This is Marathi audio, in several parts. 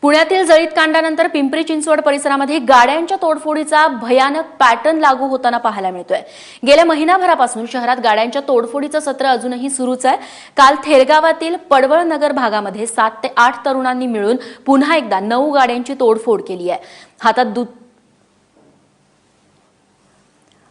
पुण्यातील जळीत कांडानंतर पिंपरी चिंचवड परिसरामध्ये गाड्यांच्या तोडफोडीचा भयानक पॅटर्न लागू होताना पाहायला मिळतोय। गेल्या महिनाभरापासून शहरात गाड्यांच्या तोडफोडीचं सत्र अजूनही सुरूच आहे। काल थेरगावातील पडवळ नगर भागामध्ये 7 ते 8 तरुणांनी मिळून पुन्हा एकदा 9 गाड्यांची तोडफोड केली आहे।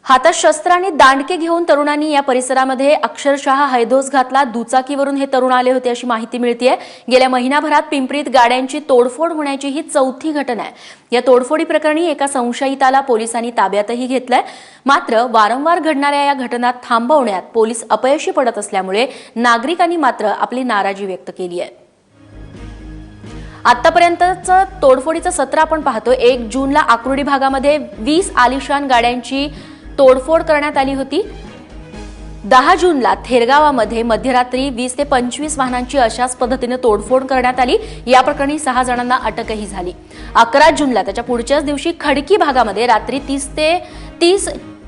हातात शस्त्र आणि दांडके घेऊन तरुणांनी या परिसरामध्ये अक्षरशः हैदोस घातला। दुचाकीवरून हे तरुण आले होते अशी माहिती मिळतेय। गेल्या महिनाभरात पिंपरीत गाड्यांची तोडफोड होण्याची ही चौथी घटना आहे। या तोडफोडी प्रकरणी एका संशयिताला पोलिसांनी ताब्यातही घेतलंय। मात्र वारंवार घडणाऱ्या या घटना थांबवण्यात पोलीस अपयशी पडत असल्यामुळे नागरिकांनी मात्र आपली नाराजी व्यक्त केली आहे। आतापर्यंतचं तोडफोडीचं सत्र आपण पाहतो। 1 जूनला आकुर्डी भागामध्ये 20 आलिशान गाड्यांची तोडफोड करण्यात आली होती। 10 जूनला थेरगावामध्ये मध्यरात्री 20 ते 25 वाहनांची अशाच पद्धतीने तोडफोड करण्यात आली। या प्रकरणी 6 जणांना अटकही झाली। 11 जूनला त्याच्या पुढच्याच दिवशी खडकी भागामध्ये रात्री 30 ते 30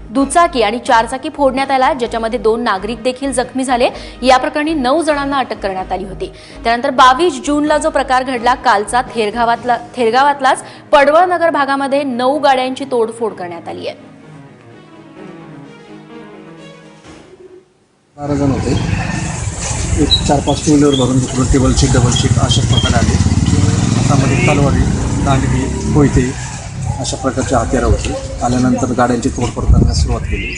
दुचाकी आणि 4 चाकी फोडण्यात आला, ज्याच्यामध्ये 2 नागरिक देखील जखमी झाले। या प्रकरणी 9 जणांना अटक करण्यात आली होती। त्यानंतर 22 जूनला जो प्रकार घडला कालचा थेरगावातलाच पडवळ नगर भागामध्ये 9 गाड्यांची तोडफोड करण्यात आली आहे। 12 जण होते। 4-5 टू व्हीलर भरून तिकडून टेबल सीट डबल सीट अशा प्रकारे आले। हातामध्ये तलवारी दांडगी कोयते अशा प्रकारचे हत्यारं होते। आल्यानंतर गाड्यांची तोडफोड करण्यास सुरुवात केली।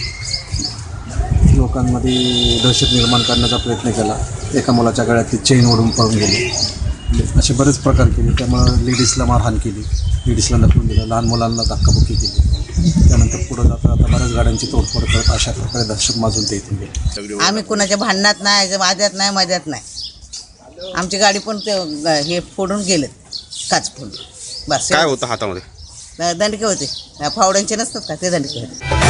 लोकांमध्ये दहशत निर्माण करण्याचा प्रयत्न केला। एका मुलाच्या गळ्यातली चेन ओढून पळून गेले। असे बरेच प्रकार केले। त्यामुळे लेडीजला मारहाण केली, लेडीजला लपवून दिलं, लहान मुलांना धक्काबुक्की केली। त्यानंतर पुढे जाता आता बऱ्याच गाड्यांची तोडफोड करत अशा प्रकारे दहशत माजून ते इथून गेले। आम्ही कुणाच्या भांडणात नाही, वाद्यात नाही, मध्यात नाही। आमची गाडी पण हे फोडून गेले, काच फोडून। बस काय होतं हातामध्ये? दंडके होते, फावड्यांचे नसतात का ते दंडके होते।